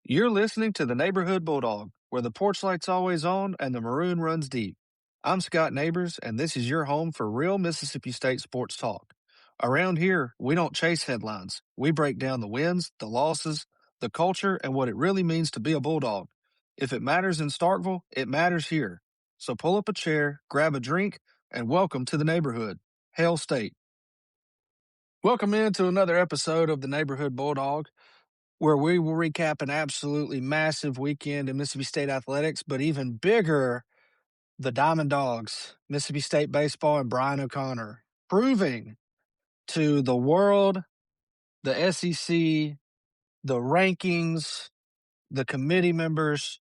You're listening to the Neighborhood Bulldog, where the porch light's always on and the maroon runs deep. I'm Scott Nabors, and this is your home for real Mississippi State sports talk. Around here, we don't chase headlines. We break down the wins, the losses, the culture, and what it really means to be a Bulldog. If it matters in Starkville, it matters here. So pull up a chair, grab a drink, and welcome to the neighborhood. Hail State. Welcome into another episode of the Neighborhood Bulldog, where we will recap an absolutely massive weekend in Mississippi State athletics, but even bigger, the Diamond Dogs, Mississippi State baseball, and Brian O'Connor, proving to the world, the SEC, the rankings, the committee members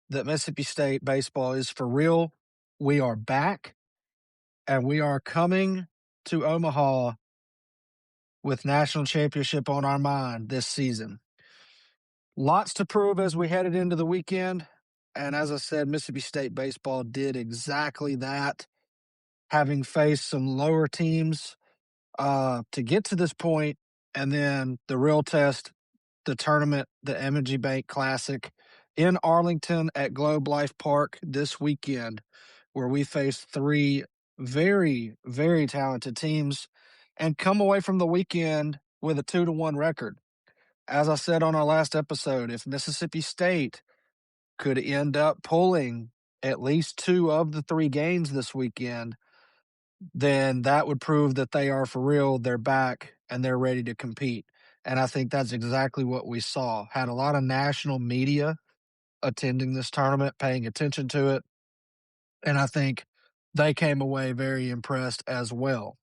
that Mississippi State baseball is for real. We are back, and we are coming to Omaha with national championship on our mind this season. Lots to prove as we headed into the weekend. And as I said, Mississippi State baseball did exactly that, having faced some lower teams to get to this point. And then the real test, the tournament, the M&G Bank Classic in Arlington at Globe Life Park this weekend, where we faced three very, very talented teams and come away from the weekend with a 2-1 record. As I said on our last episode, if Mississippi State could end up pulling at least 2 of the 3 games this weekend, then that would prove that they are for real, they're back, and they're ready to compete. And I think that's exactly what we saw. Had a lot of national media attending this tournament, paying attention to it, and I think they came away very impressed as well.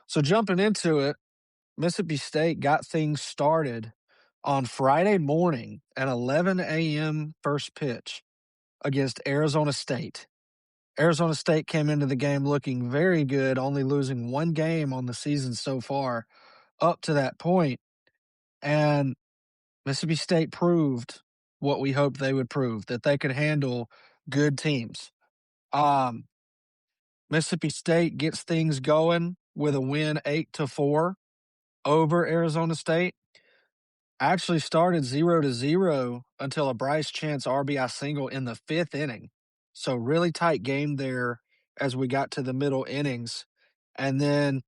So jumping into it, Mississippi State got things started on Friday morning at 11 a.m. first pitch against Arizona State. Arizona State came into the game looking very good, only losing 1 game on the season so far up to that point. And Mississippi State proved what we hoped they would prove, that they could handle good teams. Mississippi State gets things going with a win 8-4 over Arizona State. Actually started 0-0 until a Bryce Chance RBI single in the 5th inning. So really tight game there as we got to the middle innings. And then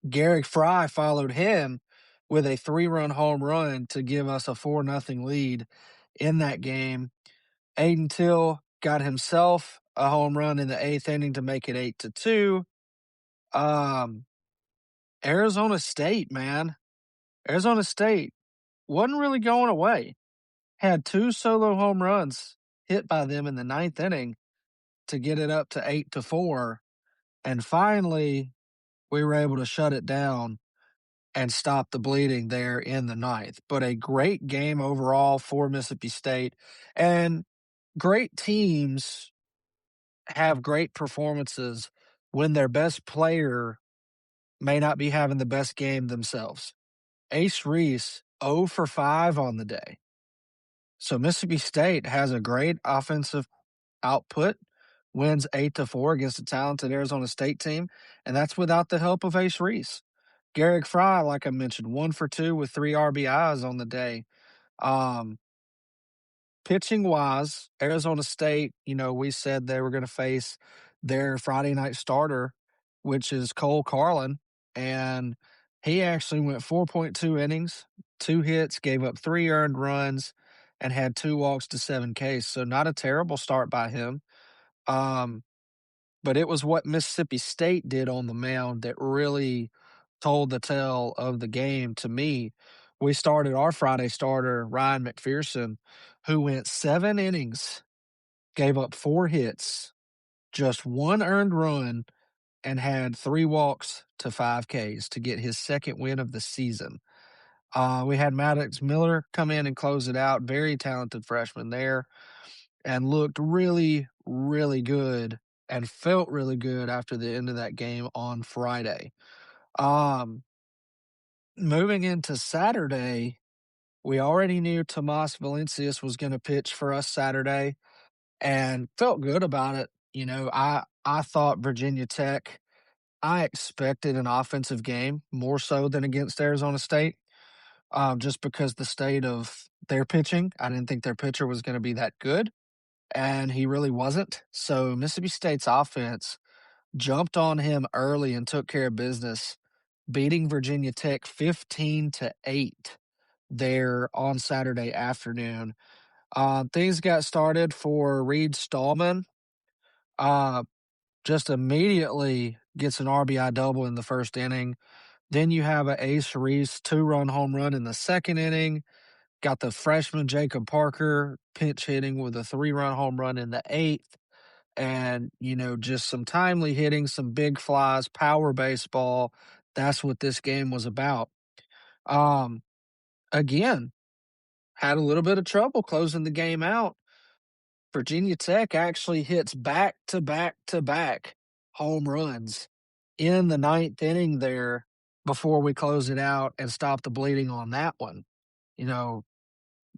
Garrick Fry followed him with a 3-run home run to give us a 4-0 lead in that game. Aiden Till got himself a home run in the 8th inning to make it 8-2. Arizona State, man. Arizona State wasn't really going away. Had 2 solo home runs hit by them in the 9th inning to get it up to 8-4. And finally, we were able to shut it down and stop the bleeding there in the 9th. But a great game overall for Mississippi State. And great teams have great performances when their best player may not be having the best game themselves. Ace Reese, 0 for 5 on the day. So Mississippi State has a great offensive output, wins 8-4 against a talented Arizona State team, and that's without the help of Ace Reese. Garrick Fry, like I mentioned, 1 for 2 with 3 RBIs on the day. Pitching-wise, Arizona State, we said they were going to face their Friday night starter, which is Cole Carlin, and he actually went 4.2 innings, 2 hits, gave up 3 earned runs, and had 2 walks to 7 Ks. So not a terrible start by him. But it was what Mississippi State did on the mound that really told the tale of the game to me. We started our Friday starter, Ryan McPherson, who went 7 innings, gave up 4 hits, just 1 earned run, and had 3 walks to 5 Ks to get his 2nd win of the season. We had Maddox Miller come in and close it out. Very talented freshman there, and looked really, really good and felt really good after the end of that game on Friday. Moving into Saturday, we already knew Tomas Valencius was going to pitch for us Saturday and felt good about it. I thought Virginia Tech, I expected an offensive game more so than against Arizona State. just because the state of their pitching. I didn't think their pitcher was going to be that good, and he really wasn't. So Mississippi State's offense jumped on him early and took care of business, beating Virginia Tech 15-8 there on Saturday afternoon. Things got started for Reed Stallman. Uh, just immediately gets an RBI double in the first inning. Then you have a Ace Reese 2-run home run in the second inning. Got the freshman Jacob Parker pinch hitting with a 3-run home run in the eighth. And, just some timely hitting, some big flies, power baseball. That's what this game was about. Um, Again, had a little bit of trouble closing the game out. Virginia Tech actually hits back to back to back home runs in the ninth inning there before we close it out and stop the bleeding on that one. You know,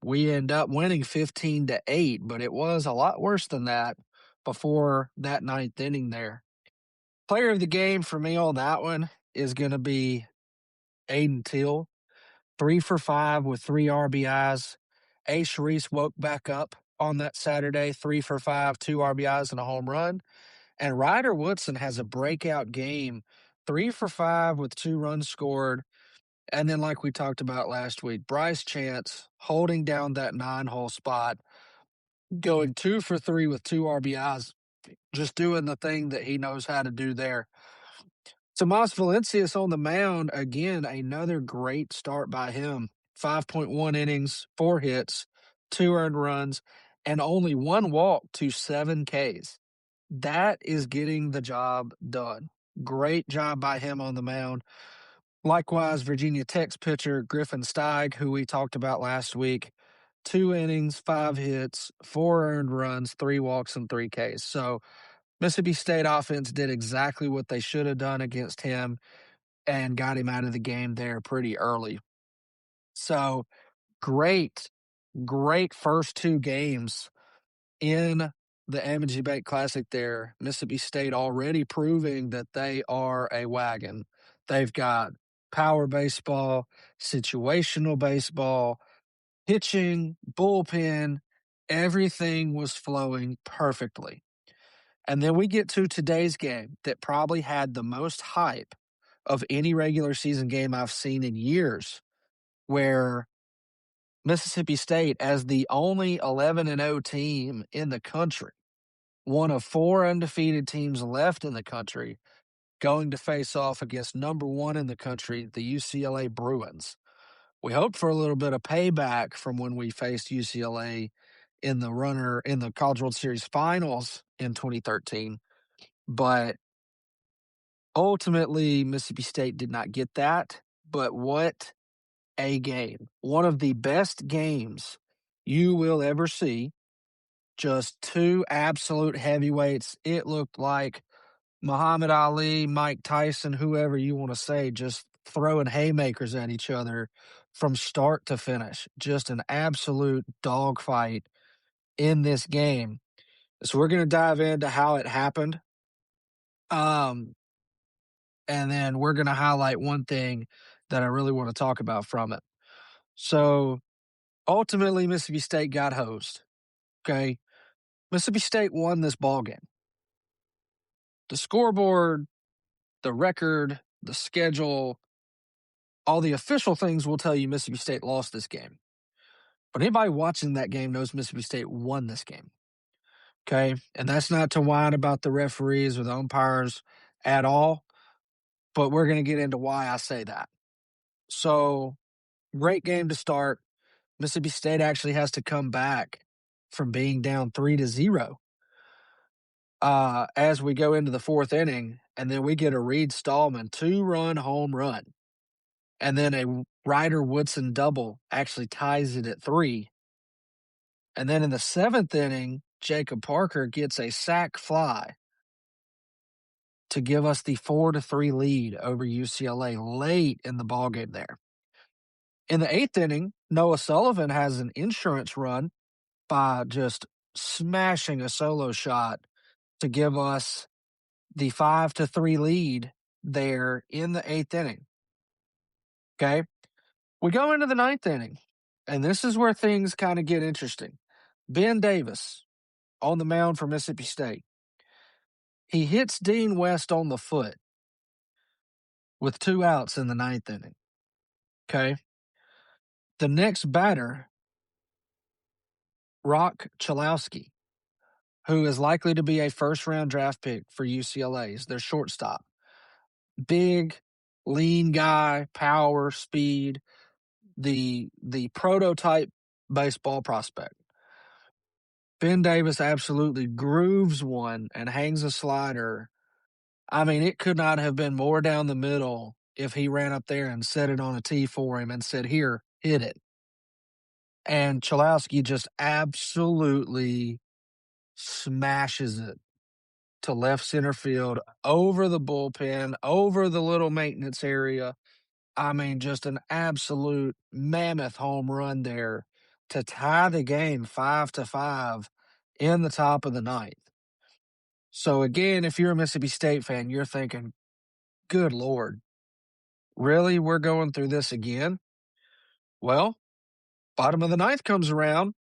we end up winning 15-8, but it was a lot worse than that before that ninth inning there. Player of the game for me on that one is going to be Aiden Till. 3 for 5 with 3 RBIs. Ace Reese woke back up on that Saturday, 3 for 5, 2 RBIs and a home run. And Ryder Woodson has a breakout game, 3 for 5 with 2 runs scored. And then, like we talked about last week, Bryce Chance holding down that 9-hole spot, going 2 for 3 with 2 RBIs, just doing the thing that he knows how to do there. Tomas Valencius on the mound, again, another great start by him. 5.1 innings, 4 hits, 2 earned runs, and only 1 walk to 7 Ks. That is getting the job done. Great job by him on the mound. Likewise, Virginia Tech's pitcher, Griffin Steig, who we talked about last week, 2 innings, 5 hits, 4 earned runs, 3 walks, and 3 Ks. So Mississippi State offense did exactly what they should have done against him and got him out of the game there pretty early. So great first 2 games in the M&G Bank Classic there. Mississippi State already proving that they are a wagon. They've got power baseball, situational baseball, pitching, bullpen, everything was flowing perfectly. And then we get to today's game that probably had the most hype of any regular season game I've seen in years, where Mississippi State, as the only 11-0 team in the country, one of 4 undefeated teams left in the country, going to face off against number 1 in the country, the UCLA Bruins. We hope for a little bit of payback from when we faced UCLA in the College World Series finals in 2013, but ultimately Mississippi State did not get that. But what a game. One of the best games you will ever see. Just 2 absolute heavyweights. It looked like Muhammad Ali, Mike Tyson, whoever you want to say, just throwing haymakers at each other from start to finish. Just an absolute dogfight in this game. So we're going to dive into how it happened. And then we're going to highlight one thing that I really want to talk about from it. So ultimately, Mississippi State got hosed. Okay. Mississippi State won this ball game. The scoreboard, the record, the schedule, all the official things will tell you Mississippi State lost this game. But anybody watching that game knows Mississippi State won this game. Okay. And that's not to whine about the referees or the umpires at all. But we're going to get into why I say that. So, great game to start. Mississippi State actually has to come back from being down 3-0 as we go into the 4th inning, and then we get a Reed Stallman 2-run home run. And then a Ryder Woodson double actually ties it at 3. And then in the 7th inning, Jacob Parker gets a sac fly to give us the 4-3 lead over UCLA late in the ballgame there. In the 8th inning, Noah Sullivan has an insurance run by just smashing a solo shot to give us the 5-3 lead there in the 8th inning. Okay. We go into the ninth inning, and this is where things kind of get interesting. Ben Davis on the mound for Mississippi State. He hits Dean West on the foot with 2 outs in the ninth inning. Okay. The next batter, Rock Chalowski, who is likely to be a first-round draft pick for UCLA, is their shortstop. Big, lean guy, power, speed, the prototype baseball prospect. Ben Davis absolutely grooves one and hangs a slider. I mean, it could not have been more down the middle if he ran up there and set it on a tee for him and said, "Here, hit it." And Chalowski just absolutely smashes it to left center field, over the bullpen, over the little maintenance area. I mean, just an absolute mammoth home run there to tie the game 5-5 in the top of the ninth. So again, if you're a Mississippi State fan, you're thinking, good Lord, really? We're going through this again? Well, bottom of the ninth comes around,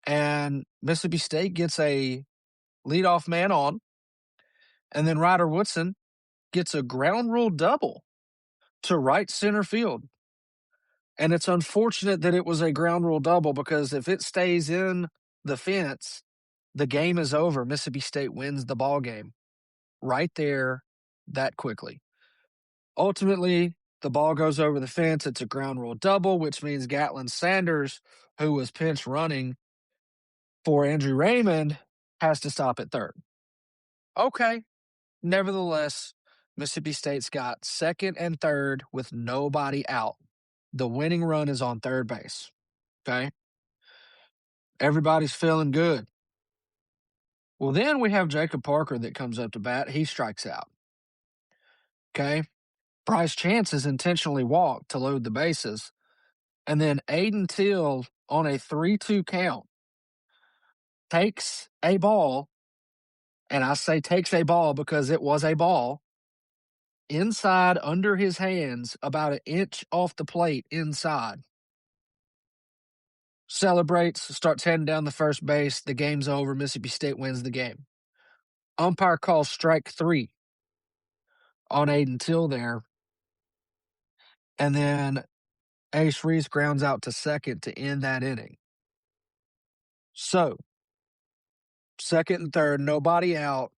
and Mississippi State gets a leadoff man on, and then Ryder Woodson gets a ground rule double to right center field. And it's unfortunate that it was a ground rule double, because if it stays in the fence, the game is over. Mississippi State wins the ball game right there that quickly. Ultimately, the ball goes over the fence. It's a ground rule double, which means Gatlin Sanders, who was pinch running for Andrew Raymond, has to stop at third. Okay. Nevertheless, Mississippi State's got second and third with nobody out. The winning run is on third base. Okay. Everybody's feeling good. Well, then we have Jacob Parker that comes up to bat. He strikes out. Okay. Bryce Chance is intentionally walked to load the bases. And then Aiden Till, on a 3-2 count, takes a ball, and I say takes a ball because it was a ball, inside under his hands, about an inch off the plate inside. Celebrates, starts heading down the first base. The game's over. Mississippi State wins the game. Umpire calls strike 3 on Aiden Till there. And then Ace Reese grounds out to second to end that inning. So, second and third, nobody out.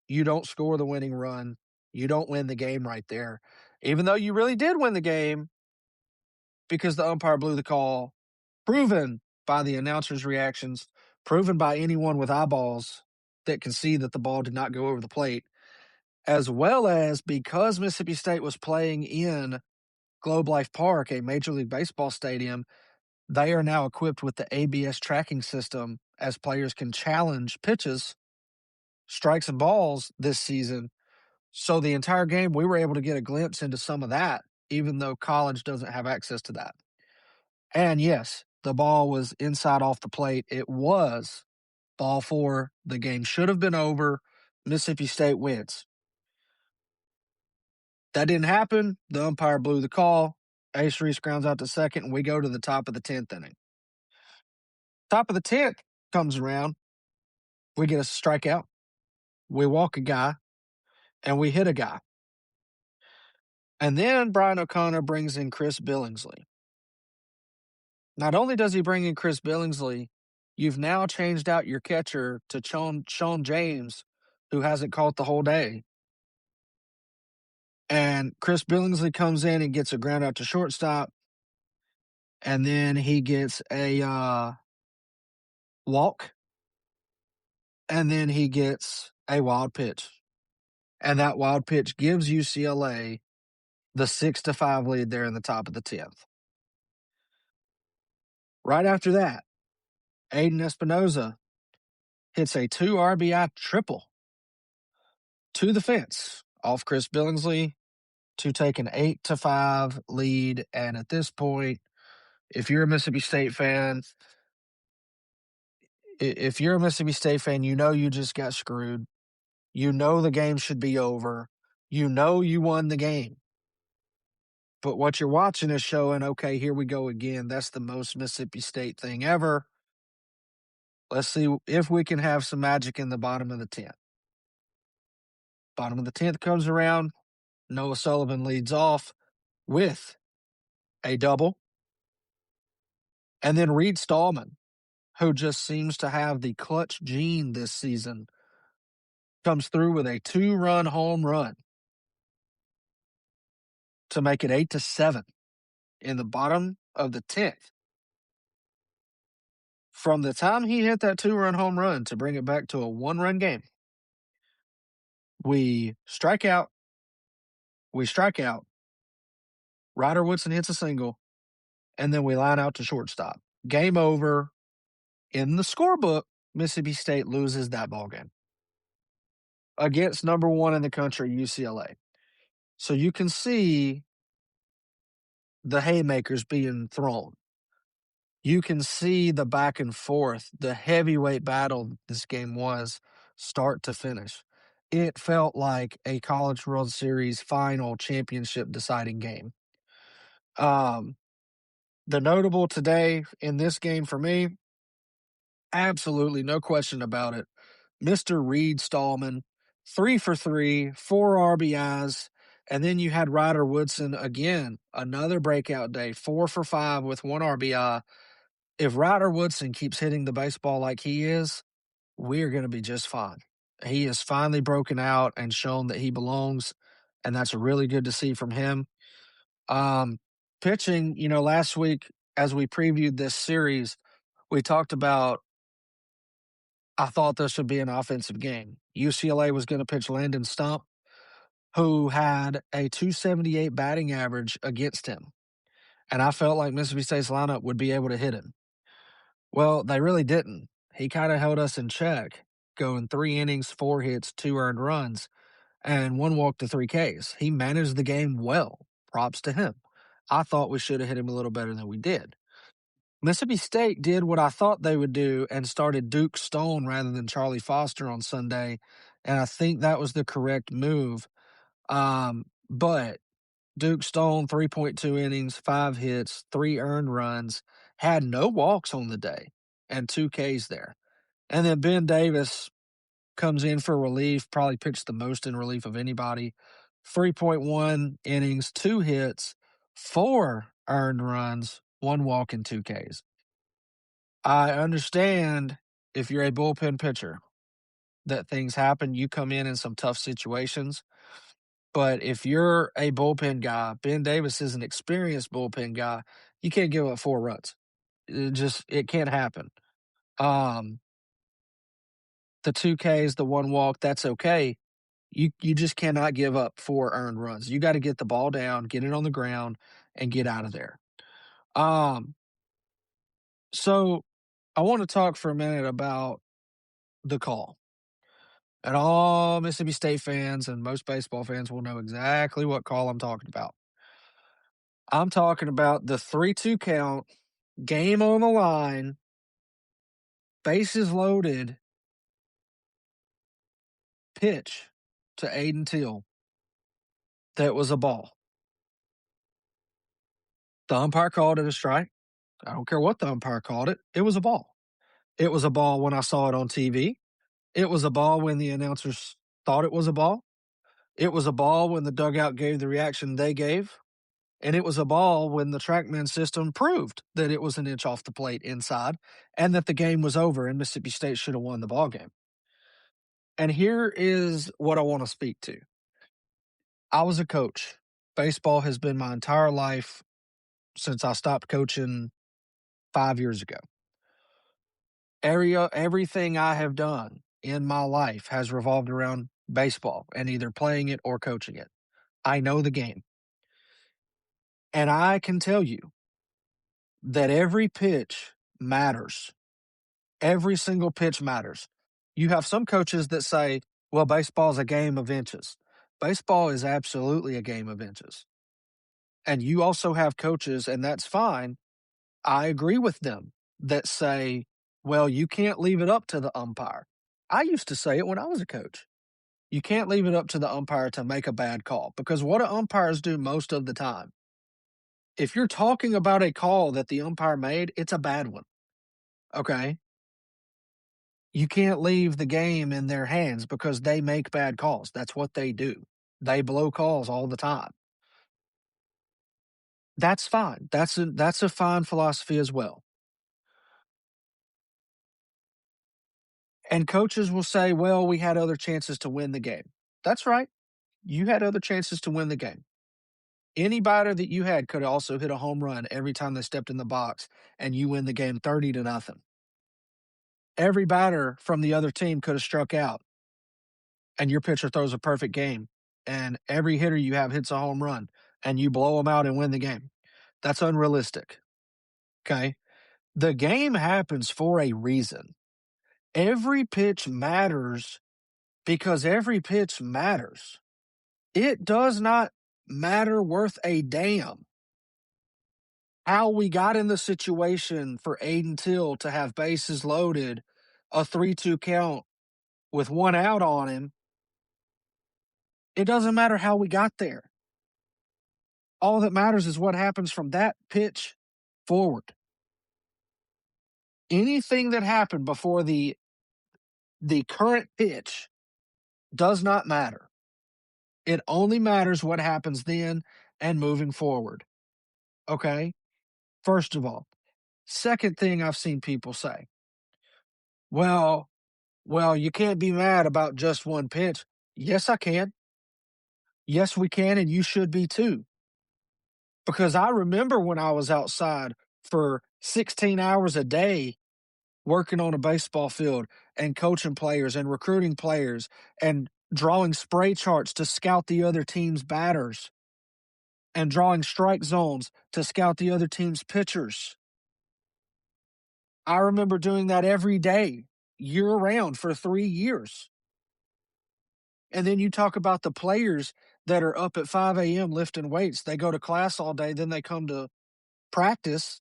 You don't score the winning run. You don't win the game right there. Even though you really did win the game because the umpire blew the call, proven by the announcer's reactions, proven by anyone with eyeballs that can see that the ball did not go over the plate, as well as because Mississippi State was playing in Globe Life Park, a Major League Baseball stadium. They are now equipped with the ABS tracking system, as players can challenge pitches, strikes, and balls this season. So the entire game, we were able to get a glimpse into some of that, even though college doesn't have access to that. And yes, the ball was inside off the plate. It was ball 4. The game should have been over. Mississippi State wins. That didn't happen. The umpire blew the call. Ace Reese grounds out to second, and we go to the top of the 10th inning. Top of the 10th comes around. We get a strikeout. We walk a guy, and we hit a guy. And then Brian O'Connor brings in Chris Billingsley. Not only does he bring in Chris Billingsley, you've now changed out your catcher to Sean James, who hasn't caught the whole day. And Chris Billingsley comes in and gets a ground out to shortstop. And then he gets a walk. And then he gets a wild pitch. And that wild pitch gives UCLA the 6-5 lead there in the top of the 10th. Right after that, Aiden Espinoza hits a 2 RBI triple to the fence off Chris Billingsley to take an 8-5 lead. And at this point, if you're a Mississippi State fan, you know you just got screwed. You know the game should be over. You know you won the game. But what you're watching is showing, okay, here we go again. That's the most Mississippi State thing ever. Let's see if we can have some magic in the bottom of the 10th. Bottom of the 10th comes around. Noah Sullivan leads off with a double. And then Reed Stallman, who just seems to have the clutch gene this season, comes through with a 2-run home run to make it 8-7 in the bottom of the 10th. From the time he hit that 2-run home run to bring it back to a 1-run game, we strike out. Ryder Woodson hits a single, and then we line out to shortstop. Game over. In the scorebook, Mississippi State loses that ball game against number 1 in the country, UCLA. So you can see the haymakers being thrown. You can see the back and forth, the heavyweight battle this game was, start to finish. It felt like a College World Series final championship deciding game. The notable today in this game for me, absolutely no question about it, Mr. Reed Stallman, 3 for 3, 4 RBIs, and then you had Ryder Woodson again, another breakout day, 4 for 5 with 1 RBI. If Ryder Woodson keeps hitting the baseball like he is, we're going to be just fine. He has finally broken out and shown that he belongs, and that's really good to see from him. Pitching, last week as we previewed this series, we talked about I thought this would be an offensive game. UCLA was going to pitch Landon Stump, who had a 278 batting average against him. And I felt like Mississippi State's lineup would be able to hit him. Well, they really didn't. He kind of held us in check, going 3 innings, 4 hits, 2 earned runs, and 1 walk to 3 Ks. He managed the game well. Props to him. I thought we should have hit him a little better than we did. Mississippi State did what I thought they would do and started Duke Stone rather than Charlie Foster on Sunday, and I think that was the correct move. But Duke Stone, 3.2 innings, 5 hits, 3 earned runs, had no walks on the day, and 2 Ks there. And then Ben Davis comes in for relief, probably pitched the most in relief of anybody. 3.1 innings, 2 hits, 4 earned runs, 1 walk, and 2 Ks. I understand if you're a bullpen pitcher that things happen. You come in some tough situations. But if you're a bullpen guy, Ben Davis is an experienced bullpen guy, you can't give up 4 runs. It can't happen. The 2 Ks, the 1 walk, that's okay. You just cannot give up 4 earned runs. You got to get the ball down, get it on the ground, and get out of there. So I want to talk for a minute about the call. And all Mississippi State fans and most baseball fans will know exactly what call I'm talking about. I'm talking about the 3-2 count, game on the line, bases loaded, pitch to Aiden Till that was a ball. The umpire called it a strike. I don't care what the umpire called it. It was a ball. It was a ball when I saw it on TV. It was a ball when the announcers thought it was a ball. It was a ball when the dugout gave the reaction they gave. And it was a ball when the TrackMan system proved that it was an inch off the plate inside and that the game was over and Mississippi State should have won the ball game. And here is what I want to speak to. I was a coach. Baseball has been my entire life since I stopped coaching 5 years ago. Everything I have done in my life has revolved around baseball and either playing it or coaching it. I know the game. And I can tell you that every pitch matters. Every single pitch matters. You have some coaches that say, well, baseball is a game of inches. Baseball is absolutely a game of inches. And you also have coaches, and that's fine. I agree with them that say, well, you can't leave it up to the umpire. I used to say it when I was a coach. You can't leave it up to the umpire to make a bad call because what do umpires do most of the time? If you're talking about a call that the umpire made, it's a bad one. Okay. You can't leave the game in their hands because they make bad calls. That's what they do. They blow calls all the time. That's fine. That's a fine philosophy as well. And coaches will say, "Well, we had other chances to win the game." That's right. You had other chances to win the game. Any batter that you had could also hit a home run every time they stepped in the box, and you win the game 30-0. Every batter from the other team could have struck out, and your pitcher throws a perfect game, and every hitter you have hits a home run, and you blow them out and win the game. That's unrealistic. Okay. The game happens for a reason. Every pitch matters because every pitch matters. It does not matter worth a damn how we got in the situation for Aiden Till to have bases loaded, a 3-2 count with one out on him. It doesn't matter how we got there. All that matters is what happens from that pitch forward. Anything that happened before the current pitch does not matter. It only matters what happens then and moving forward. Okay? First of all. Second thing I've seen people say, well, you can't be mad about just one pitch. Yes, I can. Yes, we can, and you should be too. Because I remember when I was outside for 16 hours a day working on a baseball field and coaching players and recruiting players and drawing spray charts to scout the other team's batters and drawing strike zones to scout the other team's pitchers. I remember doing that every day, year round for 3 years. And then you talk about the players that are up at 5 a.m. lifting weights. They go to class all day, then they come to practice,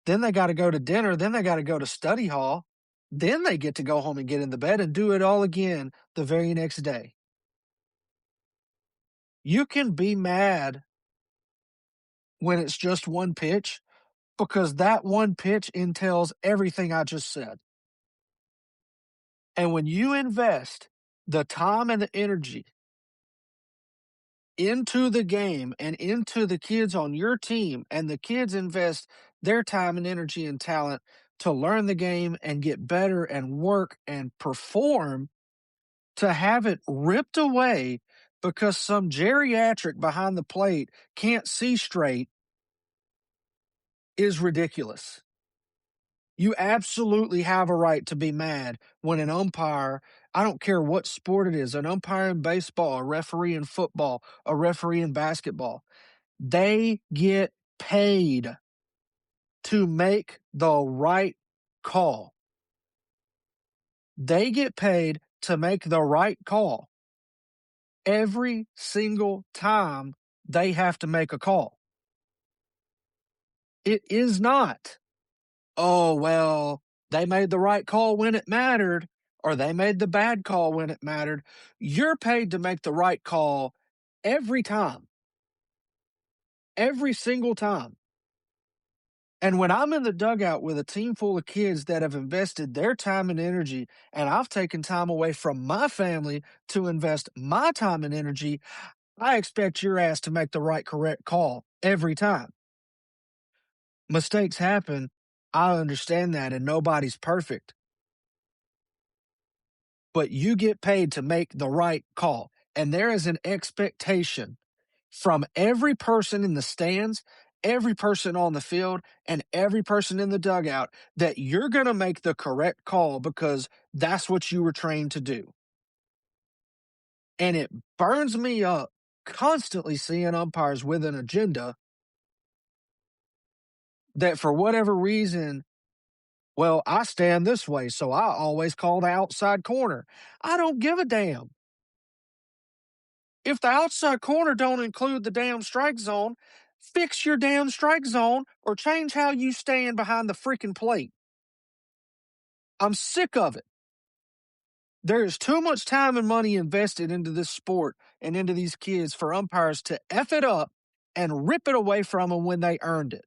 then they got to go to dinner, then they got to go to study hall, then they get to go home and get in the bed and do it all again the very next day. You can be mad when it's just one pitch because that one pitch entails everything I just said. And when you invest the time and the energy into the game and into the kids on your team, and the kids invest their time and energy and talent to learn the game and get better and work and perform, to have it ripped away because some geriatric behind the plate can't see straight is ridiculous. You absolutely have a right to be mad when an umpire, I don't care what sport it is, an umpire in baseball, a referee in football, a referee in basketball, they get paid to make the right call. They get paid to make the right call every single time they have to make a call. It is not, oh, well, they made the right call when it mattered, or they made the bad call when it mattered. You're paid to make the right call every time, every single time. And when I'm in the dugout with a team full of kids that have invested their time and energy, and I've taken time away from my family to invest my time and energy, I expect your ass to make the right, correct call every time. Mistakes happen. I understand that, and nobody's perfect. But you get paid to make the right call. And there is an expectation from every person in the stands, every person on the field, and every person in the dugout that you're going to make the correct call because that's what you were trained to do. And it burns me up constantly seeing umpires with an agenda that, for whatever reason, well, I stand this way, so I always call the outside corner. I don't give a damn. If the outside corner don't include the damn strike zone, fix your damn strike zone or change how you stand behind the freaking plate. I'm sick of it. There is too much time and money invested into this sport and into these kids for umpires to F it up and rip it away from them when they earned it.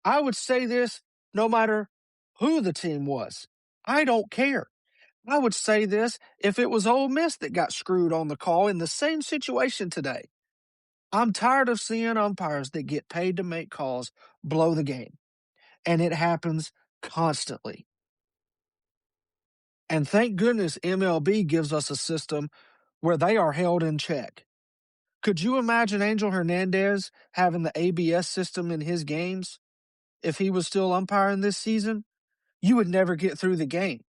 I would say this no matter who the team was. I don't care. I would say this if it was Ole Miss that got screwed on the call in the same situation today. I'm tired of seeing umpires that get paid to make calls blow the game, and it happens constantly. And thank goodness MLB gives us a system where they are held in check. Could you imagine Angel Hernandez having the ABS system in his games if he was still umpiring this season? You would never get through the game.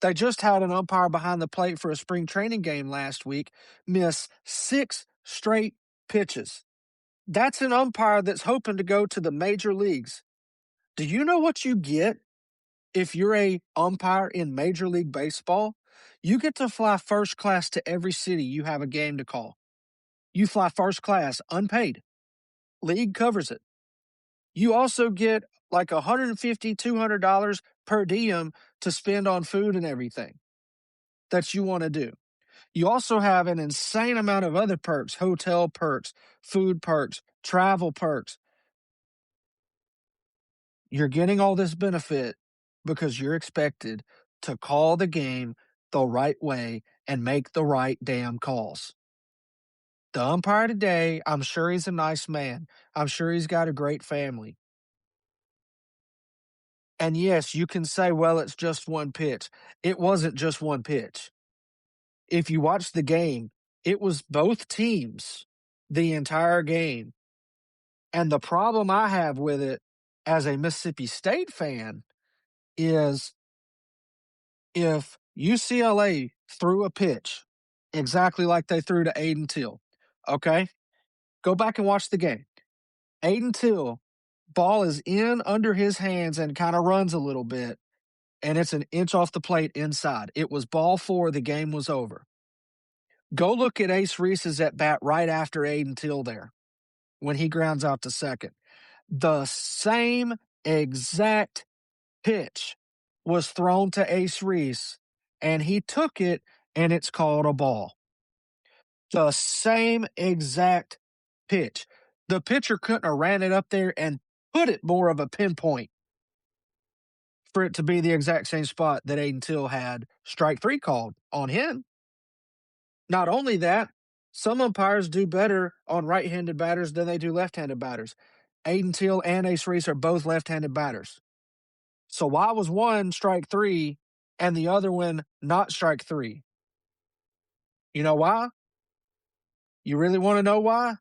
They just had an umpire behind the plate for a spring training game last week miss 6 straight pitches. That's an umpire that's hoping to go to the major leagues. Do you know what you get if you're a umpire in Major League Baseball? You get to fly first class to every city you have a game to call. You fly first class, unpaid. League covers it. You also get like $150, $200 per diem to spend on food and everything that you want to do. You also have an insane amount of other perks, hotel perks, food perks, travel perks. You're getting all this benefit because you're expected to call the game the right way and make the right damn calls. The umpire today, I'm sure he's a nice man. I'm sure he's got a great family. And yes, you can say, well, it's just one pitch. It wasn't just one pitch. If you watch the game, it was both teams the entire game. And the problem I have with it as a Mississippi State fan is if UCLA threw a pitch exactly like they threw to Aiden Till, okay? Go back and watch the game. Aiden Till, ball is in under his hands and kind of runs a little bit, and it's an inch off the plate inside. It was ball 4. The game was over. Go look at Ace Reese's at bat right after Aiden Till there when he grounds out to second. The same exact pitch was thrown to Ace Reese, and he took it, and it's called a ball. The same exact pitch. The pitcher couldn't have ran it up there and put it more of a pinpoint for it to be the exact same spot that Aiden Till had strike 3 called on him. Not only that, some umpires do better on right-handed batters than they do left-handed batters. Aiden Till and Ace Reese are both left-handed batters. So why was one strike 3 and the other one not strike 3? You know why? You really want to know why?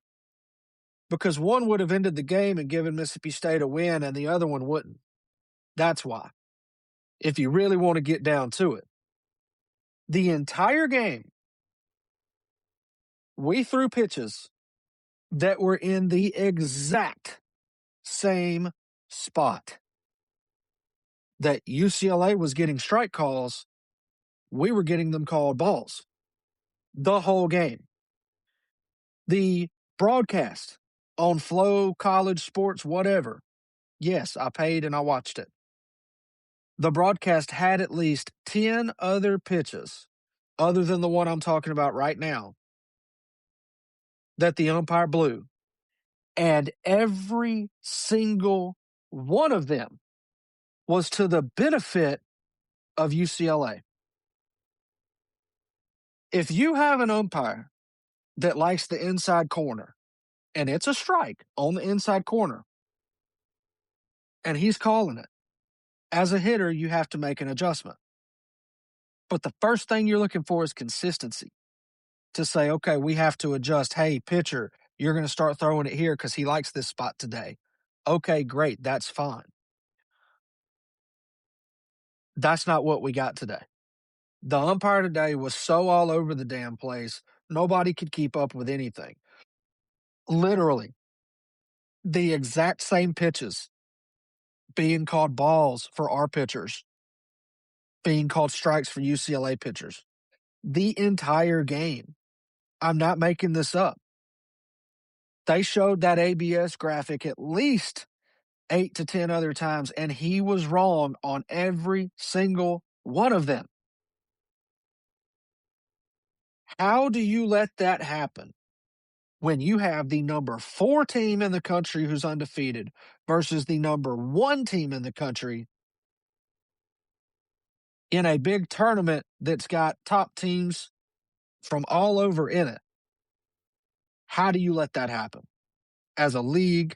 Because one would have ended the game and given Mississippi State a win and the other one wouldn't. That's why. If you really want to get down to it. The entire game, we threw pitches that were in the exact same spot. That UCLA was getting strike calls, we were getting them called balls. The whole game. The broadcast on Flow, College Sports, whatever. Yes, I paid and I watched it. The broadcast had at least 10 other pitches, other than the one I'm talking about right now, that the umpire blew. And every single one of them was to the benefit of UCLA. If you have an umpire that likes the inside corner, and it's a strike on the inside corner, and he's calling it, as a hitter, you have to make an adjustment. But the first thing you're looking for is consistency. To say, okay, we have to adjust. Hey, pitcher, you're going to start throwing it here because he likes this spot today. Okay, great. That's fine. That's not what we got today. The umpire today was so all over the damn place, nobody could keep up with anything. Literally, the exact same pitches being called balls for our pitchers, being called strikes for UCLA pitchers. The entire game. I'm not making this up. They showed that ABS graphic at least 8 to 10 other times, and he was wrong on every single one of them. How do you let that happen? when you have the number 4 team in the country who's undefeated versus the number 1 team in the country in a big tournament that's got top teams from all over in it. How do you let that happen? As a league,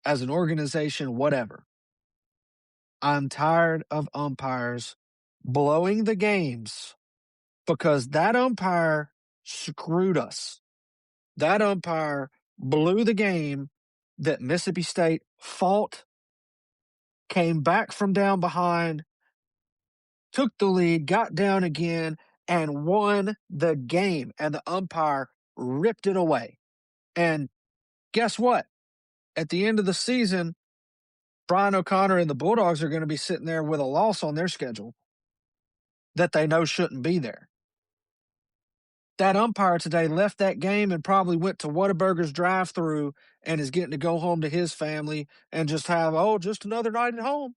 as an organization, whatever. I'm tired of umpires blowing the games because that umpire screwed us. That umpire blew the game that Mississippi State fought, came back from down behind, took the lead, got down again, and won the game. And the umpire ripped it away. And guess what? At the end of the season, Brian O'Connor and the Bulldogs are going to be sitting there with a loss on their schedule that they know shouldn't be there. That umpire today left that game and probably went to Whataburger's drive-thru and is getting to go home to his family and just have, just another night at home.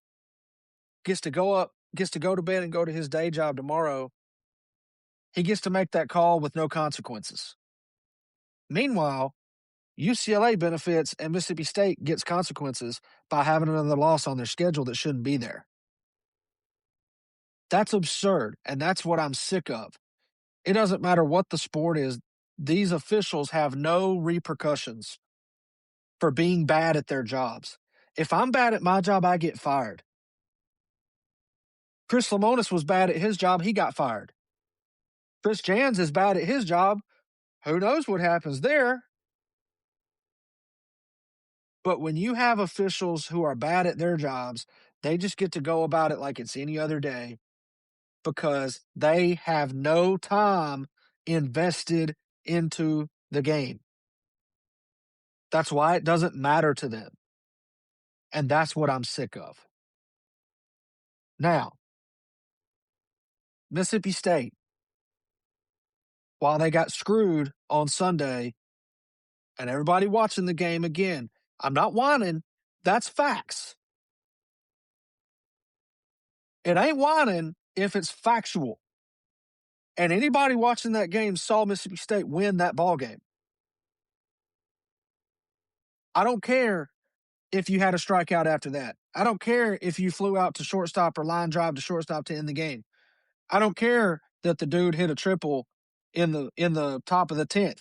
Gets to go to bed and go to his day job tomorrow. He gets to make that call with no consequences. Meanwhile, UCLA benefits and Mississippi State gets consequences by having another loss on their schedule that shouldn't be there. That's absurd, and that's what I'm sick of. It doesn't matter what the sport is. These officials have no repercussions for being bad at their jobs. If I'm bad at my job, I get fired. Chris Lamonis was bad at his job. He got fired. Chris Jans is bad at his job. Who knows what happens there? But when you have officials who are bad at their jobs, they just get to go about it like it's any other day because they have no time invested into the game. That's why it doesn't matter to them. And that's what I'm sick of. Now, Mississippi State, while they got screwed on Sunday, and everybody watching the game again, I'm not whining. That's facts. It ain't whining if it's factual. And anybody watching that game saw Mississippi State win that ball game. I don't care if you had a strikeout after that. I don't care if you flew out to shortstop or line drive to shortstop to end the game. I don't care that the dude hit a triple in the top of the 10th.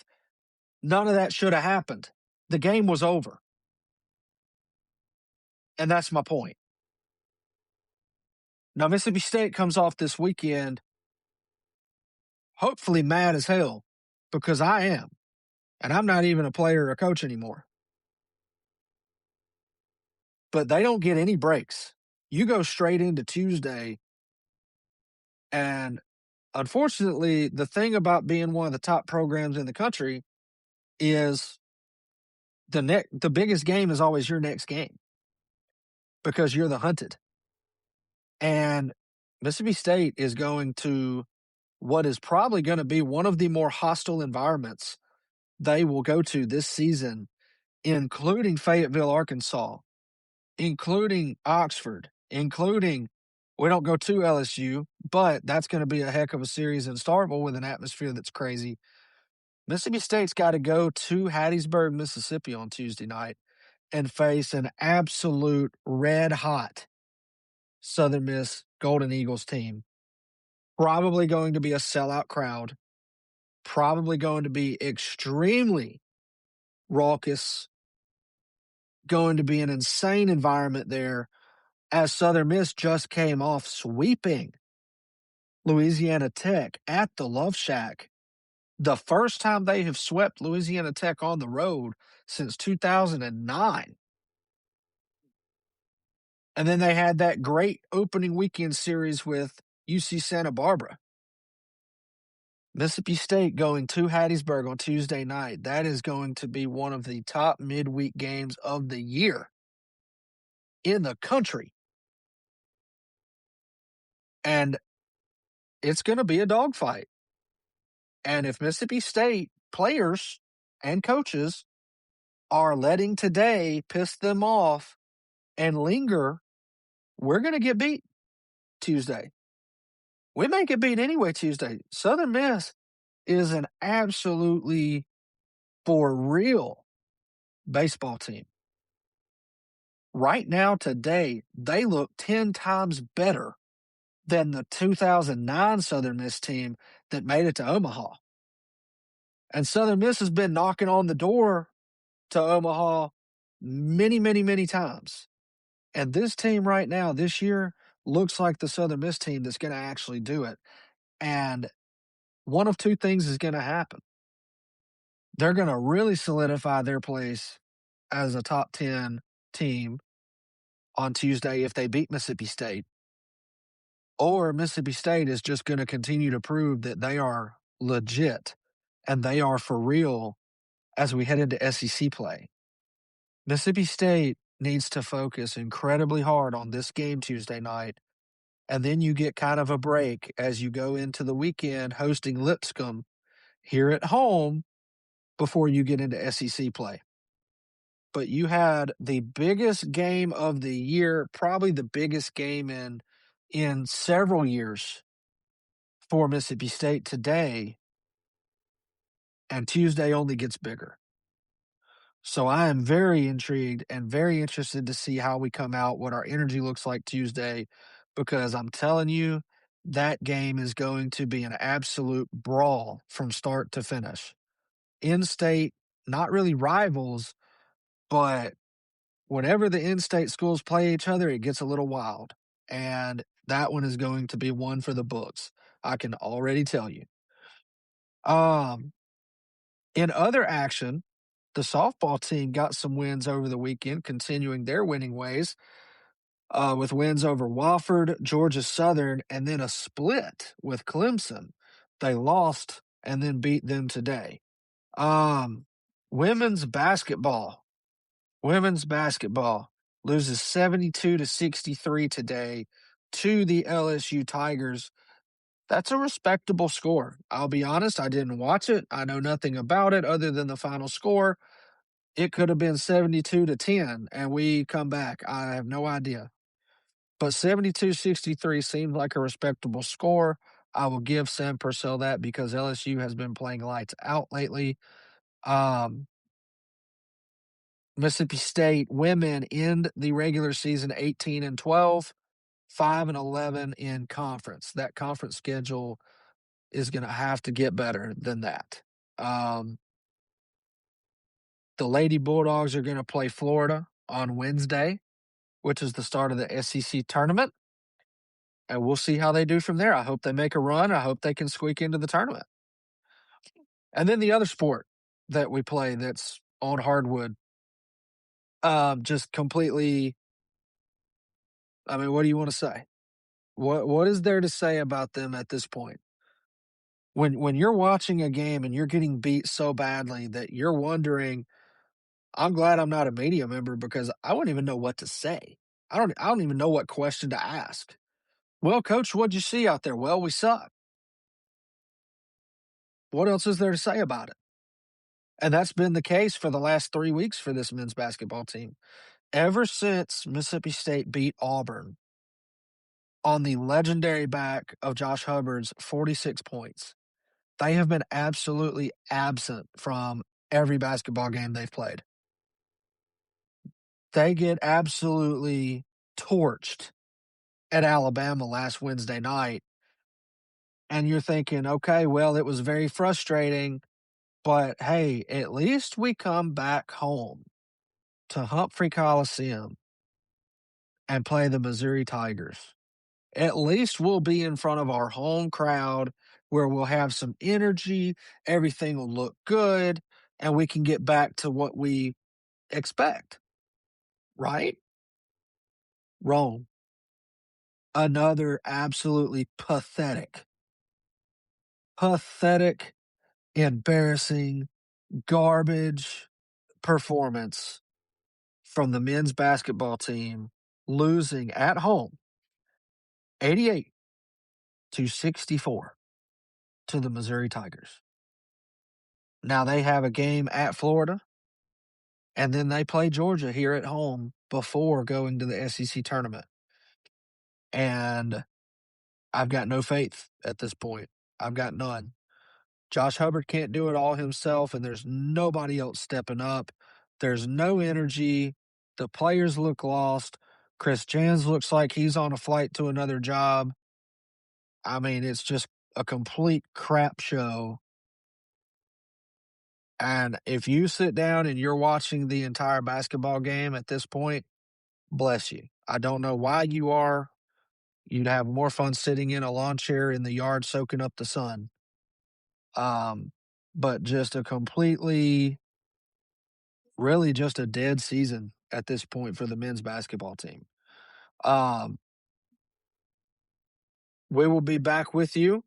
None of that should have happened. The game was over. And that's my point. Now, Mississippi State comes off this weekend hopefully mad as hell because I am. And I'm not even a player or a coach anymore. But they don't get any breaks. You go straight into Tuesday. And unfortunately, the thing about being one of the top programs in the country is the biggest game is always your next game because you're the hunted. And Mississippi State is going to what is probably going to be one of the more hostile environments they will go to this season, including Fayetteville, Arkansas, including Oxford, including we don't go to LSU, but that's going to be a heck of a series in Starkville with an atmosphere that's crazy. Mississippi State's got to go to Hattiesburg, Mississippi on Tuesday night and face an absolute red-hot Southern Miss Golden Eagles team. Probably going to be a sellout crowd. Probably going to be extremely raucous. Going to be an insane environment there as Southern Miss just came off sweeping Louisiana Tech at the Love Shack. The first time they have swept Louisiana Tech on the road since 2009. And then they had that great opening weekend series with UC Santa Barbara. Mississippi State going to Hattiesburg on Tuesday night. That is going to be one of the top midweek games of the year in the country. And it's going to be a dogfight. And if Mississippi State players and coaches are letting today piss them off and linger, we're going to get beat Tuesday. We may get beat anyway Tuesday. Southern Miss is an absolutely for real baseball team. Right now, today, they look 10 times better than the 2009 Southern Miss team that made it to Omaha. And Southern Miss has been knocking on the door to Omaha many, many, many times. And this team right now, this year, looks like the Southern Miss team that's going to actually do it. And one of two things is going to happen. They're going to really solidify their place as a top 10 team on Tuesday if they beat Mississippi State. Or Mississippi State is just going to continue to prove that they are legit and they are for real as we head into SEC play. Mississippi State needs to focus incredibly hard on this game Tuesday night, and then you get kind of a break as you go into the weekend hosting Lipscomb here at home before you get into SEC play. But you had the biggest game of the year, probably the biggest game in several years for Mississippi State today, and Tuesday only gets bigger. So I am very intrigued and very interested to see how we come out, what our energy looks like Tuesday, because I'm telling you, that game is going to be an absolute brawl from start to finish. In-state, not really rivals, but whenever the in-state schools play each other, it gets a little wild. And that one is going to be one for the books. I can already tell you. In other action, the softball team got some wins over the weekend, continuing their winning ways with wins over Wofford, Georgia Southern, and then a split with Clemson. They lost and then beat them today. Women's basketball loses 72-63 today to the LSU Tigers. That's a respectable score. I'll be honest, I didn't watch it. I know nothing about it other than the final score. It could have been 72-10, and we come back. I have no idea. But 72-63 seemed like a respectable score. I will give Sam Purcell that because LSU has been playing lights out lately. Mississippi State women end the regular season 18-12, 5-11 in conference. That conference schedule is going to have to get better than that. The Lady Bulldogs are going to play Florida on Wednesday, which is the start of the SEC tournament. And we'll see how they do from there. I hope they make a run. I hope they can squeak into the tournament. And then the other sport that we play that's on hardwood, just completely, I mean, what do you want to say? What is there to say about them at this point? When you're watching a game and you're getting beat so badly that you're wondering, I'm glad I'm not a media member because I wouldn't even know what to say. I don't even know what question to ask. Well, coach, what'd you see out there? Well, we suck. What else is there to say about it? And that's been the case for the last 3 weeks for this men's basketball team. Ever since Mississippi State beat Auburn on the legendary back of Josh Hubbard's 46 points, they have been absolutely absent from every basketball game they've played. They get absolutely torched at Alabama last Wednesday night. And you're thinking, okay, well, it was very frustrating, but hey, at least we come back home to Humphrey Coliseum and play the Missouri Tigers. At least we'll be in front of our home crowd where we'll have some energy, everything will look good, and we can get back to what we expect. Right? Wrong. Another absolutely pathetic, embarrassing, garbage performance from the men's basketball team, losing at home 88-64 to the Missouri Tigers. Now they have a game at Florida, and then they play Georgia here at home before going to the SEC tournament. And I've got no faith at this point. I've got none. Josh Hubbard can't do it all himself, and there's nobody else stepping up. There's no energy. The players look lost. Chris Jans looks like he's on a flight to another job. I mean, it's just a complete crap show. And if you sit down and you're watching the entire basketball game at this point, bless you. I don't know why you are. You'd have more fun sitting in a lawn chair in the yard soaking up the sun. Um, but just a completely, really just a dead season at this point for the men's basketball team. Um, we will be back with you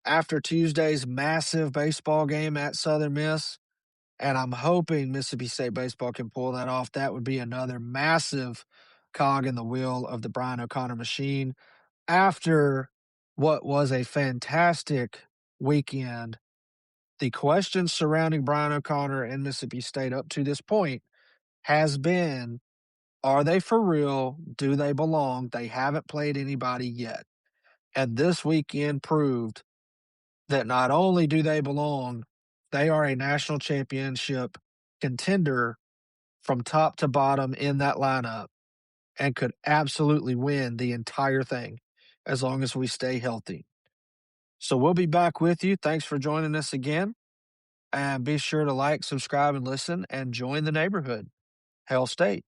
after Tuesday's massive baseball game at Southern Miss. And I'm hoping Mississippi State baseball can pull that off. That would be another massive cog in the wheel of the Brian O'Connor machine after what was a fantastic weekend. The questions surrounding Brian O'Connor and Mississippi State up to this point has been, are they for real? Do they belong? They haven't played anybody yet. And this weekend proved that not only do they belong, they are a national championship contender from top to bottom in that lineup and could absolutely win the entire thing as long as we stay healthy. So we'll be back with you. Thanks for joining us again. And be sure to like, subscribe, and listen and join the neighborhood. Hail State.